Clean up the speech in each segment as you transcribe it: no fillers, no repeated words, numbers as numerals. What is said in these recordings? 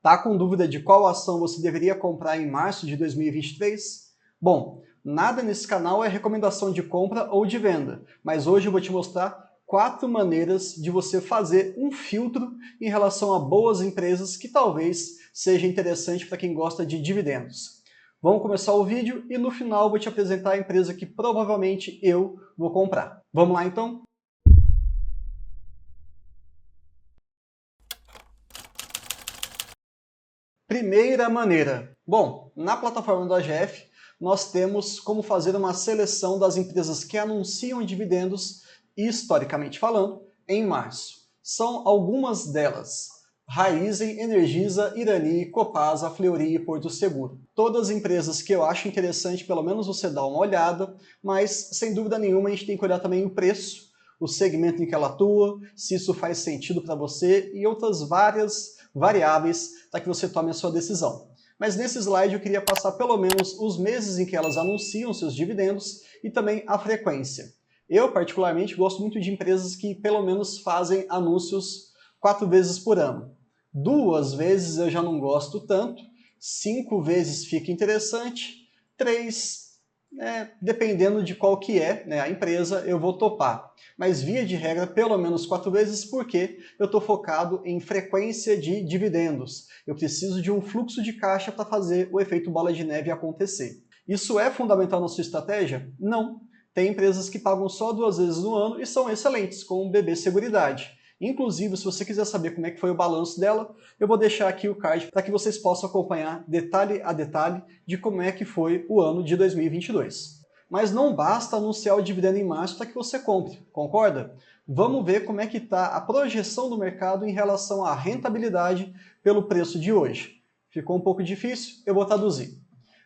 Tá com dúvida de qual ação você deveria comprar em março de 2023? Bom, nada nesse canal é recomendação de compra ou de venda, mas hoje eu vou te mostrar 4 maneiras de você fazer um filtro em relação a boas empresas que talvez seja interessante para quem gosta de dividendos. Vamos começar o vídeo e no final eu vou te apresentar a empresa que provavelmente eu vou comprar. Vamos lá então? Primeira maneira. Bom, na plataforma do AGF, nós temos como fazer uma seleção das empresas que anunciam dividendos, historicamente falando, em março. São algumas delas: Raízen, Energisa, Irani, Copasa, Fleury e Porto Seguro. Todas empresas que eu acho interessante, pelo menos você dar uma olhada, mas sem dúvida nenhuma a gente tem que olhar também o preço, o segmento em que ela atua, se isso faz sentido para você e outras várias variáveis para que você tome a sua decisão. Mas nesse slide eu queria passar pelo menos os meses em que elas anunciam seus dividendos e também a frequência. Eu, particularmente, gosto muito de empresas que pelo menos fazem anúncios 4 vezes por ano. 2 vezes eu já não gosto tanto, 5 vezes fica interessante, 3, dependendo de qual que é, né, a empresa, eu vou topar. Mas via de regra, pelo menos 4 vezes, porque eu estou focado em frequência de dividendos. Eu preciso de um fluxo de caixa para fazer o efeito bola de neve acontecer. Isso é fundamental na sua estratégia? Não. Tem empresas que pagam só 2 vezes no ano e são excelentes, como BB Seguridade. Inclusive, se você quiser saber como é que foi o balanço dela, eu vou deixar aqui o card para que vocês possam acompanhar detalhe a detalhe de como é que foi o ano de 2022. Mas não basta anunciar o dividendo em março para que você compre, concorda? Vamos ver como é que está a projeção do mercado em relação à rentabilidade pelo preço de hoje. Ficou um pouco difícil? Eu vou traduzir.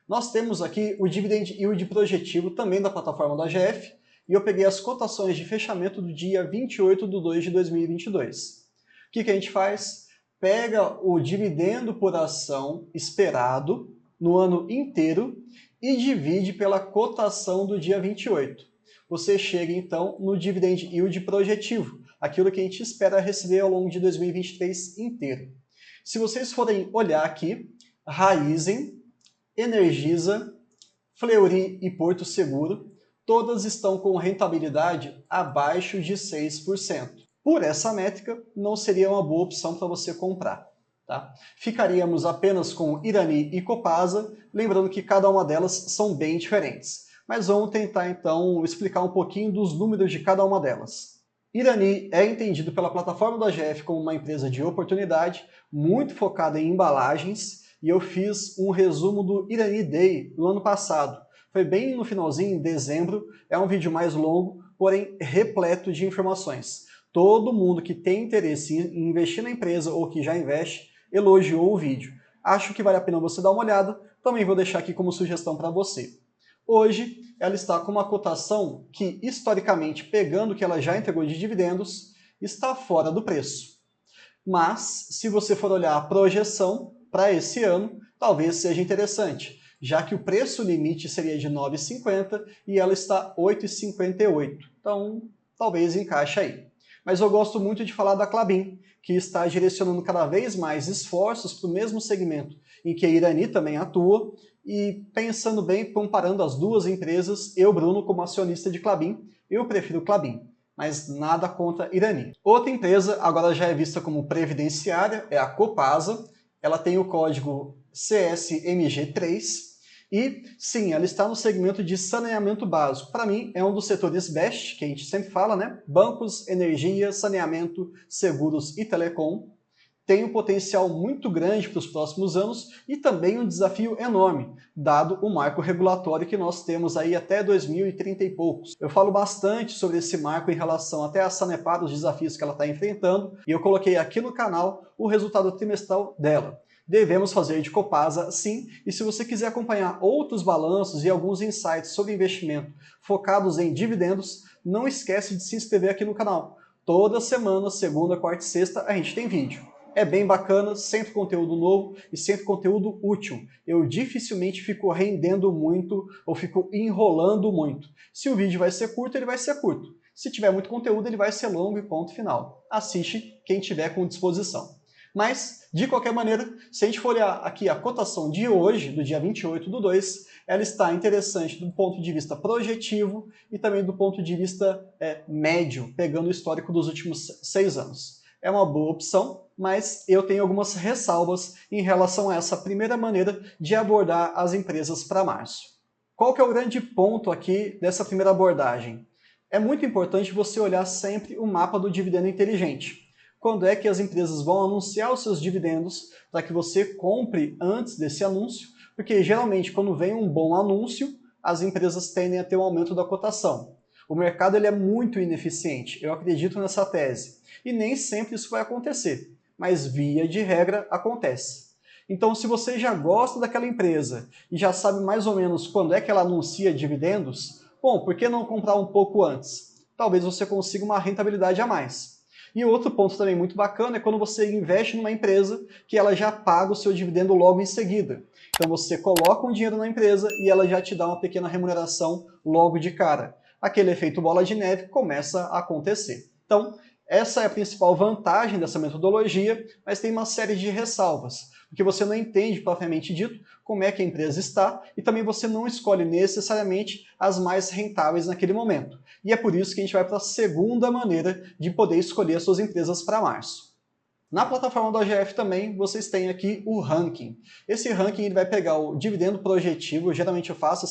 Nós temos aqui o Dividend Yield projetivo também da plataforma da AGF, e eu peguei as cotações de fechamento do dia 28 de 2 de 2022. O que a gente faz? Pega o dividendo por ação esperado no ano inteiro e divide pela cotação do dia 28. Você chega então no Dividend Yield projetivo, aquilo que a gente espera receber ao longo de 2023 inteiro. Se vocês forem olhar aqui, Raízen, Energisa, Fleury e Porto Seguro, todas estão com rentabilidade abaixo de 6%. Por essa métrica, não seria uma boa opção para você comprar. Tá? Ficaríamos apenas com Irani e Copasa, lembrando que cada uma delas são bem diferentes. Mas vamos tentar então explicar um pouquinho dos números de cada uma delas. Irani é entendido pela plataforma da AGF como uma empresa de oportunidade, muito focada em embalagens, e eu fiz um resumo do Irani Day no ano passado. Foi bem no finalzinho, em dezembro, é um vídeo mais longo, porém repleto de informações. Todo mundo que tem interesse em investir na empresa ou que já investe, elogiou o vídeo. Acho que vale a pena você dar uma olhada, também vou deixar aqui como sugestão para você. Hoje, ela está com uma cotação que, historicamente, pegando o que ela já entregou de dividendos, está fora do preço. Mas, se você for olhar a projeção para esse ano, talvez seja interessante, já que o preço limite seria de R$ 9,50 e ela está R$ 8,58. Então, talvez encaixe aí. Mas eu gosto muito de falar da Klabin, que está direcionando cada vez mais esforços para o mesmo segmento em que a Irani também atua, e pensando bem, comparando as duas empresas, eu, Bruno, como acionista de Klabin, eu prefiro Klabin, mas nada contra Irani. Outra empresa, agora já é vista como previdenciária, é a Copasa. Ela tem o código CSMG3, e sim, ela está no segmento de saneamento básico. Para mim, é um dos setores best, que a gente sempre fala, né? Bancos, energia, saneamento, seguros e telecom. Tem um potencial muito grande para os próximos anos e também um desafio enorme, dado o marco regulatório que nós temos aí até 2030 e poucos. Eu falo bastante sobre esse marco em relação até a Sanepar, os desafios que ela está enfrentando, e eu coloquei aqui no canal o resultado trimestral dela. Devemos fazer de Copasa, sim, e se você quiser acompanhar outros balanços e alguns insights sobre investimento focados em dividendos, não esquece de se inscrever aqui no canal. Toda semana, segunda, quarta e sexta, a gente tem vídeo. É bem bacana, sempre conteúdo novo e sempre conteúdo útil. Eu dificilmente fico rendendo muito ou fico enrolando muito. Se o vídeo vai ser curto, ele vai ser curto. Se tiver muito conteúdo, ele vai ser longo e ponto final. Assiste quem tiver com disposição. Mas, de qualquer maneira, se a gente for olhar aqui a cotação de hoje, do dia 28/2, ela está interessante do ponto de vista projetivo e também do ponto de vista médio, pegando o histórico dos últimos 6 anos. É uma boa opção, mas eu tenho algumas ressalvas em relação a essa primeira maneira de abordar as empresas para março. Qual que é o grande ponto aqui dessa primeira abordagem? É muito importante você olhar sempre o mapa do dividendo inteligente. Quando é que as empresas vão anunciar os seus dividendos para que você compre antes desse anúncio, porque geralmente quando vem um bom anúncio, as empresas tendem a ter um aumento da cotação. O mercado ele é muito ineficiente, eu acredito nessa tese, e nem sempre isso vai acontecer, mas via de regra acontece. Então, se você já gosta daquela empresa e já sabe mais ou menos quando é que ela anuncia dividendos, bom, por que não comprar um pouco antes? Talvez você consiga uma rentabilidade a mais. E outro ponto também muito bacana é quando você investe numa empresa que ela já paga o seu dividendo logo em seguida. Então você coloca um dinheiro na empresa e ela já te dá uma pequena remuneração logo de cara. Aquele efeito bola de neve começa a acontecer. Então, essa é a principal vantagem dessa metodologia, mas tem uma série de ressalvas, porque você não entende propriamente dito como é que a empresa está e também você não escolhe necessariamente as mais rentáveis naquele momento. E é por isso que a gente vai para a segunda maneira de poder escolher as suas empresas para março. Na plataforma do AGF também, vocês têm aqui o ranking. Esse ranking ele vai pegar o dividendo projetivo, geralmente eu faço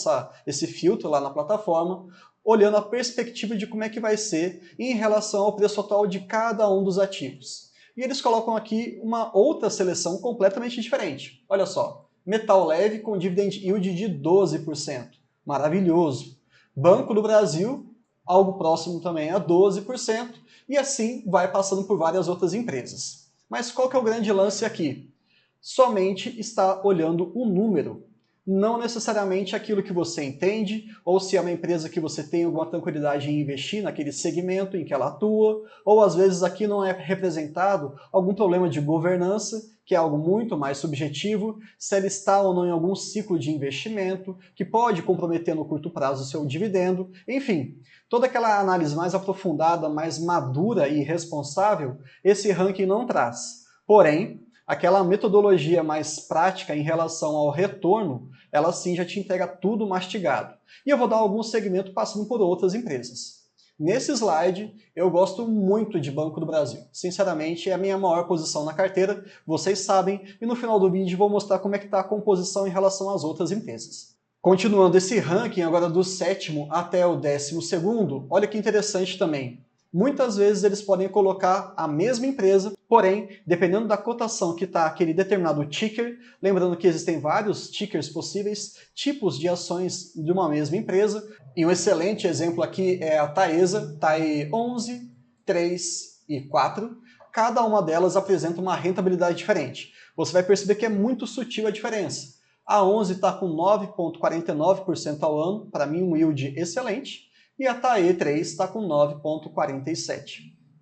esse filtro lá na plataforma, olhando a perspectiva de como é que vai ser em relação ao preço atual de cada um dos ativos. E eles colocam aqui uma outra seleção completamente diferente. Olha só, metal leve com dividend yield de 12%. Maravilhoso. Banco do Brasil, algo próximo também a 12%, e assim vai passando por várias outras empresas. Mas qual que é o grande lance aqui? Somente está olhando o número, não necessariamente aquilo que você entende, ou se é uma empresa que você tem alguma tranquilidade em investir naquele segmento em que ela atua, ou às vezes aqui não é representado algum problema de governança, que é algo muito mais subjetivo, se ela está ou não em algum ciclo de investimento, que pode comprometer no curto prazo o seu dividendo, enfim, toda aquela análise mais aprofundada, mais madura e responsável, esse ranking não traz. Porém, aquela metodologia mais prática em relação ao retorno, ela sim já te entrega tudo mastigado. E eu vou dar algum segmento passando por outras empresas. Nesse slide, eu gosto muito de Banco do Brasil. Sinceramente, é a minha maior posição na carteira, vocês sabem, e no final do vídeo vou mostrar como é que está a composição em relação às outras empresas. Continuando esse ranking, agora do 7º até o 12º, olha que interessante também. Muitas vezes eles podem colocar a mesma empresa, porém, dependendo da cotação que está aquele determinado ticker, lembrando que existem vários tickers possíveis, tipos de ações de uma mesma empresa, e um excelente exemplo aqui é a Taesa, TAE 11, 3 e 4, cada uma delas apresenta uma rentabilidade diferente. Você vai perceber que é muito sutil a diferença. A 11 está com 9,49% ao ano, para mim um yield excelente, e a TAE 3 está com 9,47%.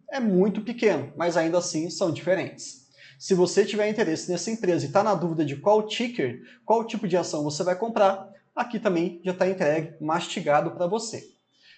É muito pequeno, mas ainda assim são diferentes. Se você tiver interesse nessa empresa e está na dúvida de qual ticker, qual tipo de ação você vai comprar, aqui também já está entregue, mastigado para você.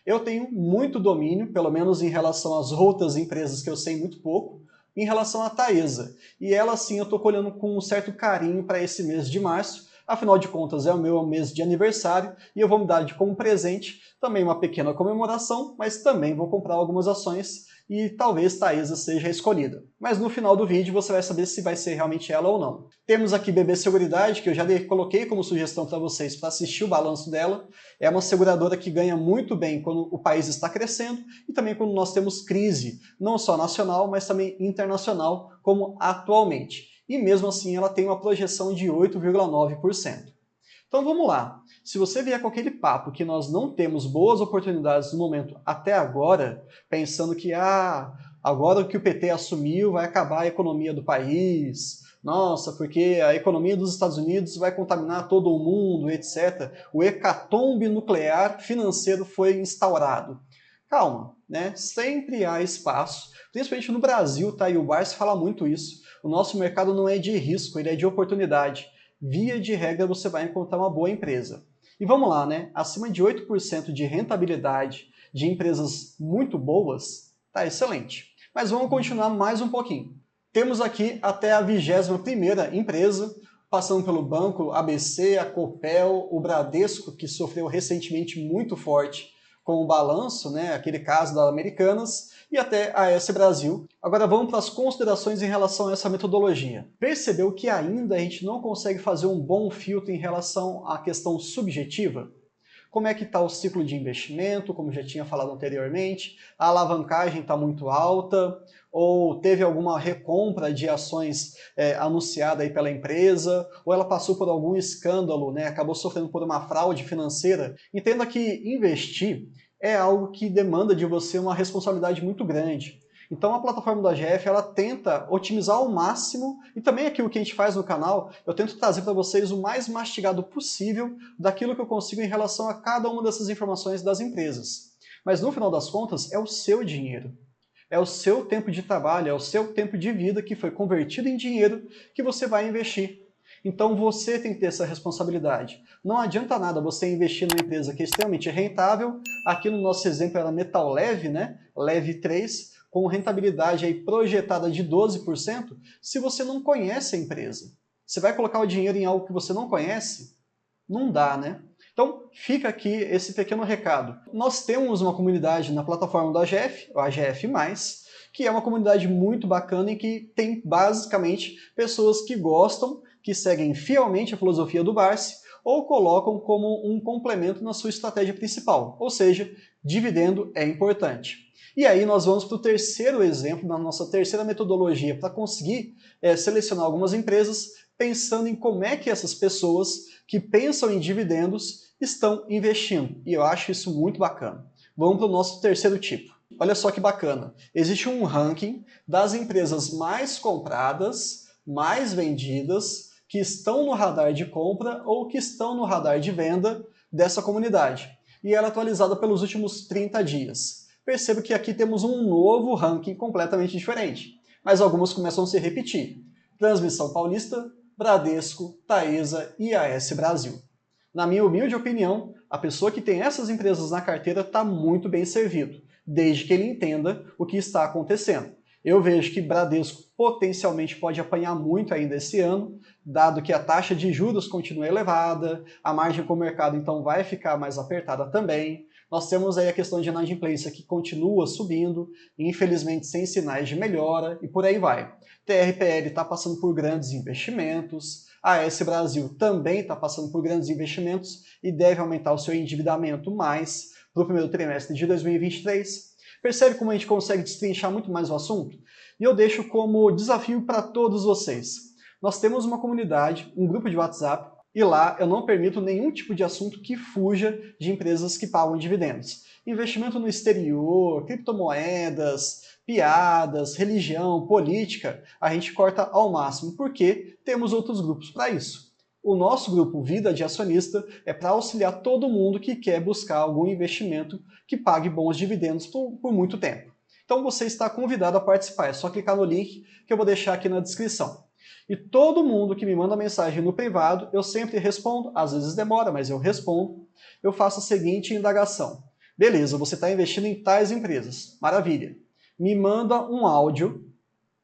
Eu tenho muito domínio, pelo menos em relação às outras empresas que eu sei muito pouco, em relação à Taesa. E ela sim eu estou olhando com um certo carinho para esse mês de março, afinal de contas é o meu mês de aniversário e eu vou me dar como presente também uma pequena comemoração, mas também vou comprar algumas ações e talvez Taesa seja a escolhida. Mas no final do vídeo você vai saber se vai ser realmente ela ou não. Temos aqui BB Seguridade, que eu já coloquei como sugestão para vocês para assistir o balanço dela. É uma seguradora que ganha muito bem quando o país está crescendo e também quando nós temos crise, não só nacional, mas também internacional, como atualmente. E mesmo assim ela tem uma projeção de 8,9%. Então vamos lá. Se você vier com aquele papo que nós não temos boas oportunidades no momento até agora, pensando que agora que o PT assumiu vai acabar a economia do país, nossa, porque a economia dos Estados Unidos vai contaminar todo o mundo, etc. O hecatombe nuclear financeiro foi instaurado. Calma, né? Sempre há espaço, principalmente no Brasil, tá? E o Barça fala muito isso. O nosso mercado não é de risco, ele é de oportunidade. Via de regra, você vai encontrar uma boa empresa. E vamos lá, né? Acima de 8% de rentabilidade de empresas muito boas, tá excelente. Mas vamos continuar mais um pouquinho. Temos aqui até a 21ª empresa, passando pelo banco ABC, a Copel, o Bradesco, que sofreu recentemente muito forte com o balanço, né, aquele caso das Americanas, e até a AS Brasil. Agora vamos para as considerações em relação a essa metodologia. Percebeu que ainda a gente não consegue fazer um bom filtro em relação à questão subjetiva? Como é que está o ciclo de investimento, como já tinha falado anteriormente, a alavancagem está muito alta, ou teve alguma recompra de ações anunciada aí pela empresa, ou ela passou por algum escândalo, né, acabou sofrendo por uma fraude financeira. Entenda que investir é algo que demanda de você uma responsabilidade muito grande. Então a plataforma do AGF, ela tenta otimizar ao máximo, e também aquilo que a gente faz no canal, eu tento trazer para vocês o mais mastigado possível daquilo que eu consigo em relação a cada uma dessas informações das empresas. Mas no final das contas, é o seu dinheiro. É o seu tempo de trabalho, é o seu tempo de vida que foi convertido em dinheiro que você vai investir. Então você tem que ter essa responsabilidade. Não adianta nada você investir numa empresa que é extremamente rentável, aqui no nosso exemplo era Metal Leve, né? Leve 3, com rentabilidade aí projetada de 12%, se você não conhece a empresa. Você vai colocar o dinheiro em algo que você não conhece? Não dá, né? Então, fica aqui esse pequeno recado. Nós temos uma comunidade na plataforma do AGF, o AGF+, que é uma comunidade muito bacana e que tem basicamente pessoas que gostam, que seguem fielmente a filosofia do Barsi, ou colocam como um complemento na sua estratégia principal, ou seja, dividendo é importante. E aí nós vamos para o terceiro exemplo, na nossa terceira metodologia, para conseguir selecionar algumas empresas, pensando em como é que essas pessoas que pensam em dividendos estão investindo. E eu acho isso muito bacana. Vamos para o nosso terceiro tipo. Olha só que bacana. Existe um ranking das empresas mais compradas, mais vendidas, que estão no radar de compra ou que estão no radar de venda dessa comunidade. E ela é atualizada pelos últimos 30 dias. Perceba que aqui temos um novo ranking completamente diferente, mas algumas começam a se repetir. Transmissão Paulista, Bradesco, Taesa e AS Brasil. Na minha humilde opinião, a pessoa que tem essas empresas na carteira está muito bem servido, desde que ele entenda o que está acontecendo. Eu vejo que Bradesco potencialmente pode apanhar muito ainda esse ano, dado que a taxa de juros continua elevada, a margem com o mercado então vai ficar mais apertada também. Nós temos aí a questão de inadimplência que continua subindo, infelizmente sem sinais de melhora, e por aí vai. TRPL está passando por grandes investimentos, a AS Brasil também está passando por grandes investimentos e deve aumentar o seu endividamento mais para o primeiro trimestre de 2023. Percebe como a gente consegue destrinchar muito mais o assunto? E eu deixo como desafio para todos vocês. Nós temos uma comunidade, um grupo de WhatsApp, e lá eu não permito nenhum tipo de assunto que fuja de empresas que pagam dividendos. Investimento no exterior, criptomoedas, piadas, religião, política, a gente corta ao máximo, porque temos outros grupos para isso. O nosso grupo Vida de Acionista é para auxiliar todo mundo que quer buscar algum investimento que pague bons dividendos por muito tempo. Então você está convidado a participar, é só clicar no link que eu vou deixar aqui na descrição. E todo mundo que me manda mensagem no privado, eu sempre respondo, às vezes demora, mas eu respondo. Eu faço a seguinte indagação. Beleza, você está investindo em tais empresas, maravilha. Me manda um áudio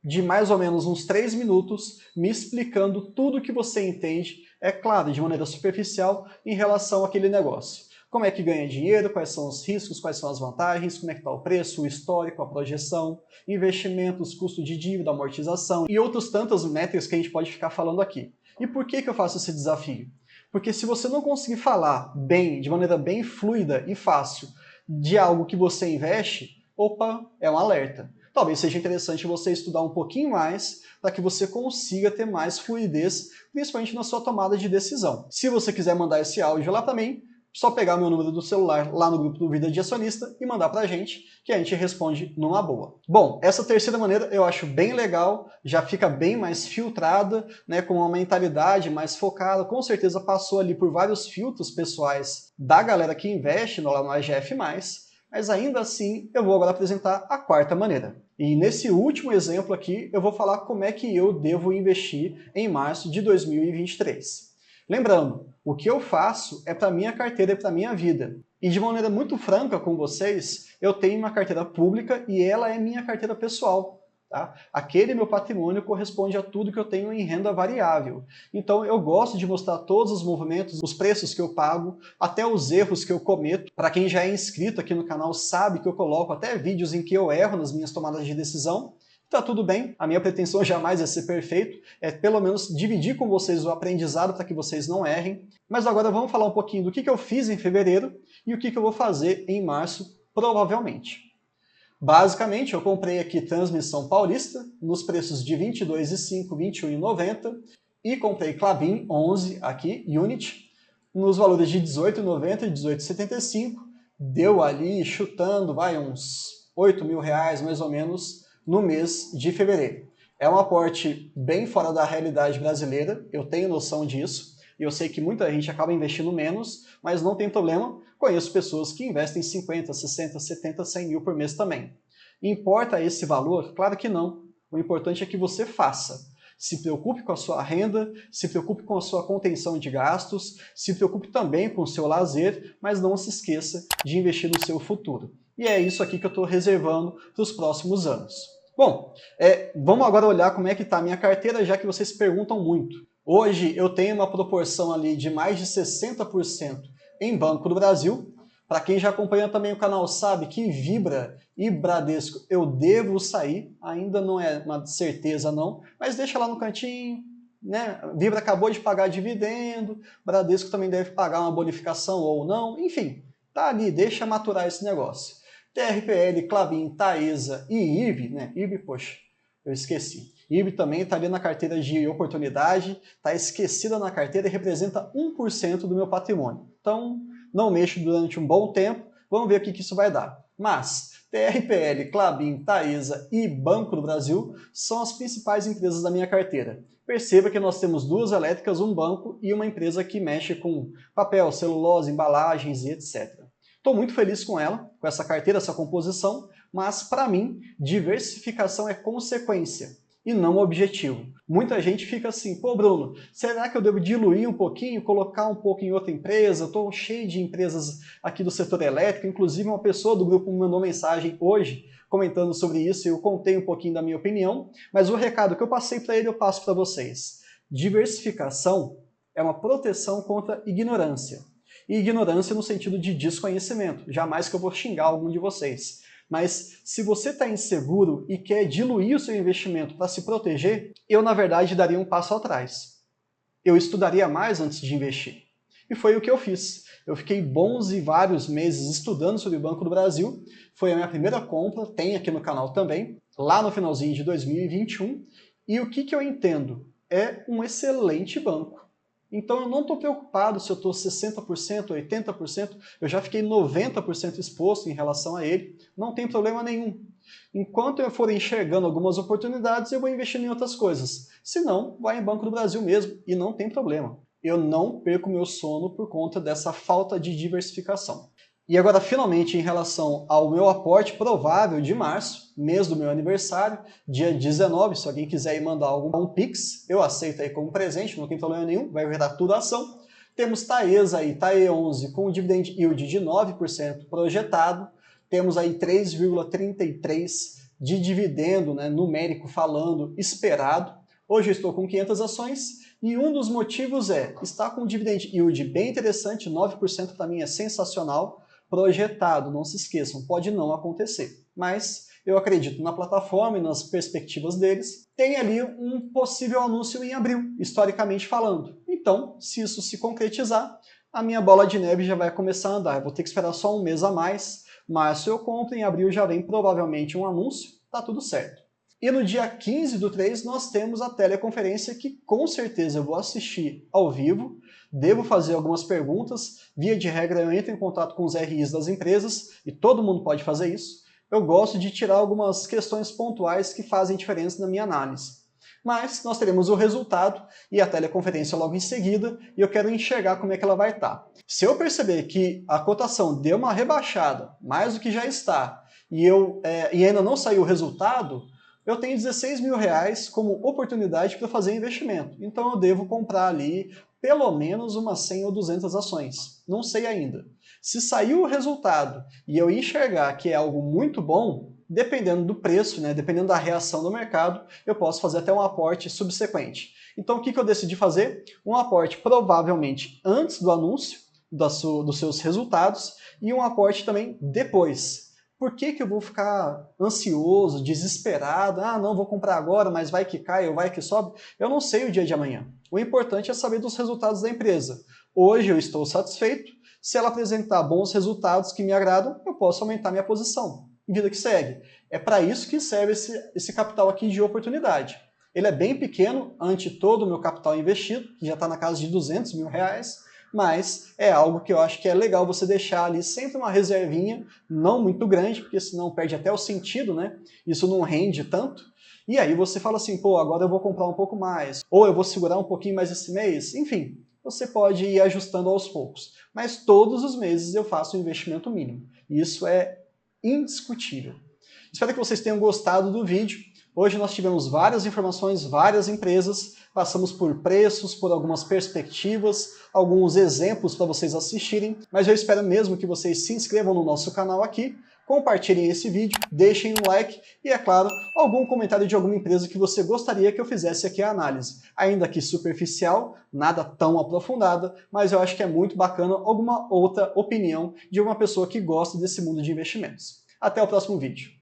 de mais ou menos uns 3 minutos, me explicando tudo o que você entende, é claro, de maneira superficial, em relação àquele negócio. Como é que ganha dinheiro, quais são os riscos, quais são as vantagens, como é que está o preço, o histórico, a projeção, investimentos, custo de dívida, amortização e outras tantas métricas que a gente pode ficar falando aqui. E por que eu faço esse desafio? Porque se você não conseguir falar bem, de maneira bem fluida e fácil, de algo que você investe, opa, é um alerta. Talvez seja interessante você estudar um pouquinho mais para que você consiga ter mais fluidez, principalmente na sua tomada de decisão. Se você quiser mandar esse áudio lá para mim, só pegar meu número do celular lá no grupo do Vida de Acionista e mandar pra gente, que a gente responde numa boa. Bom, essa terceira maneira eu acho bem legal, já fica bem mais filtrada, né, com uma mentalidade mais focada, com certeza passou ali por vários filtros pessoais da galera que investe lá no AGF+, mas ainda assim eu vou agora apresentar a quarta maneira. E nesse último exemplo aqui eu vou falar como é que eu devo investir em março de 2023. Lembrando, o que eu faço é para minha carteira, é para minha vida. E de maneira muito franca com vocês, eu tenho uma carteira pública e ela é minha carteira pessoal. Tá? Aquele meu patrimônio corresponde a tudo que eu tenho em renda variável. Então eu gosto de mostrar todos os movimentos, os preços que eu pago, até os erros que eu cometo. Para quem já é inscrito aqui no canal sabe que eu coloco até vídeos em que eu erro nas minhas tomadas de decisão. Tá tudo bem, a minha pretensão jamais é ser perfeito, é pelo menos dividir com vocês o aprendizado para que vocês não errem. Mas agora vamos falar um pouquinho do que eu fiz em fevereiro e o que eu vou fazer em março, provavelmente. Basicamente, eu comprei aqui Transmissão Paulista, nos preços de R$ 22,05, R$ 21,90, e comprei Klabin 11 aqui, Unity, nos valores de R$ 18,90 e R$ 18,75, deu ali chutando, vai, uns R$ 8.000 mais ou menos, no mês de fevereiro. É um aporte bem fora da realidade brasileira, eu tenho noção disso, e eu sei que muita gente acaba investindo menos, mas não tem problema, conheço pessoas que investem 50, 60, 70, 100 mil por mês também. Importa esse valor? Claro que não. O importante é que você faça. Se preocupe com a sua renda, se preocupe com a sua contenção de gastos, se preocupe também com o seu lazer, mas não se esqueça de investir no seu futuro. E é isso aqui que eu estou reservando para os próximos anos. Bom, vamos agora olhar como é que está a minha carteira, já que vocês perguntam muito. Hoje eu tenho uma proporção ali de mais de 60% em Banco do Brasil. Para quem já acompanha também o canal sabe que Vibra e Bradesco eu devo sair, ainda não é uma certeza não, mas deixa lá no cantinho, né? Vibra acabou de pagar dividendo, Bradesco também deve pagar uma bonificação ou não, enfim, tá ali, deixa maturar esse negócio. TRPL, Klabin, Taesa e IB, né? IB, poxa, eu esqueci. IB também está ali na carteira de oportunidade, está esquecida na carteira e representa 1% do meu patrimônio. Então, não mexo durante um bom tempo, vamos ver o que isso vai dar. Mas TRPL, Klabin, Taesa e Banco do Brasil são as principais empresas da minha carteira. Perceba que nós temos duas elétricas, um banco e uma empresa que mexe com papel, celulose, embalagens e etc. Estou muito feliz com ela, com essa carteira, essa composição, mas para mim, diversificação é consequência e não objetivo. Muita gente fica assim, pô Bruno, será que eu devo diluir um pouquinho, colocar um pouco em outra empresa? Estou cheio de empresas aqui do setor elétrico, inclusive uma pessoa do grupo me mandou mensagem hoje comentando sobre isso e eu contei um pouquinho da minha opinião, mas o recado que eu passei para ele eu passo para vocês. Diversificação é uma proteção contra ignorância. E ignorância no sentido de desconhecimento, jamais que eu vou xingar algum de vocês. Mas se você está inseguro e quer diluir o seu investimento para se proteger, eu na verdade daria um passo atrás. Eu estudaria mais antes de investir. E foi o que eu fiz. Eu fiquei bons e vários meses estudando sobre o Banco do Brasil. Foi a minha primeira compra, tem aqui no canal também, lá no finalzinho de 2021. E o que eu entendo? É um excelente banco. Então eu não estou preocupado se eu estou 60%, 80%, eu já fiquei 90% exposto em relação a ele, não tem problema nenhum. Enquanto eu for enxergando algumas oportunidades, eu vou investindo em outras coisas. Se não, vai em Banco do Brasil mesmo, e não tem problema. Eu não perco meu sono por conta dessa falta de diversificação. E agora, finalmente, em relação ao meu aporte provável de março, mês do meu aniversário, dia 19, se alguém quiser ir mandar um Pix, eu aceito aí como presente, não tem problema nenhum, vai virar tudo ação. Temos Taesa aí, TAE11, com um dividend yield de 9% projetado, temos aí 3,33% de dividendo, né, numérico falando, esperado. Hoje eu estou com 500 ações e um dos motivos está com um dividend yield bem interessante, 9% para mim é sensacional, projetado, não se esqueçam, pode não acontecer, mas eu acredito na plataforma e nas perspectivas deles. Tem ali um possível anúncio em abril, historicamente falando. Então, se isso se concretizar, a minha bola de neve já vai começar a andar. Eu vou ter que esperar só um mês a mais, março eu compro, em abril já vem provavelmente um anúncio, tá tudo certo. E no dia 15/3 nós temos a teleconferência que com certeza eu vou assistir ao vivo, devo fazer algumas perguntas, via de regra eu entro em contato com os RIs das empresas, e todo mundo pode fazer isso. Eu gosto de tirar algumas questões pontuais que fazem diferença na minha análise. Mas nós teremos o resultado e a teleconferência logo em seguida, e eu quero enxergar como é que ela vai estar. Se eu perceber que a cotação deu uma rebaixada, mais do que já está, e ainda não saiu o resultado, eu tenho 16 mil reais como oportunidade para fazer investimento. Então eu devo comprar ali pelo menos umas 100 ou 200 ações. Não sei ainda. Se sair o resultado e eu enxergar que é algo muito bom, dependendo do preço, né, dependendo da reação do mercado, eu posso fazer até um aporte subsequente. Então o que eu decidi fazer? Um aporte provavelmente antes do anúncio dos seus resultados e um aporte também depois. Por que eu vou ficar ansioso, desesperado? Ah, não, vou comprar agora, mas vai que cai ou vai que sobe? Eu não sei o dia de amanhã. O importante é saber dos resultados da empresa. Hoje eu estou satisfeito. Se ela apresentar bons resultados que me agradam, eu posso aumentar minha posição. E vida que segue. É para isso que serve esse capital aqui de oportunidade. Ele é bem pequeno ante todo o meu capital investido, que já está na casa de R$200 mil, mas é algo que eu acho que é legal você deixar ali sempre uma reservinha, não muito grande, porque senão perde até o sentido, né? Isso não rende tanto. E aí você fala assim, pô, agora eu vou comprar um pouco mais, ou eu vou segurar um pouquinho mais esse mês, enfim. Você pode ir ajustando aos poucos. Mas todos os meses eu faço um investimento mínimo. Isso é indiscutível. Espero que vocês tenham gostado do vídeo. Hoje nós tivemos várias informações, várias empresas, passamos por preços, por algumas perspectivas, alguns exemplos para vocês assistirem, mas eu espero mesmo que vocês se inscrevam no nosso canal aqui, compartilhem esse vídeo, deixem um like e, é claro, algum comentário de alguma empresa que você gostaria que eu fizesse aqui a análise. Ainda que superficial, nada tão aprofundada, mas eu acho que é muito bacana alguma outra opinião de uma pessoa que gosta desse mundo de investimentos. Até o próximo vídeo.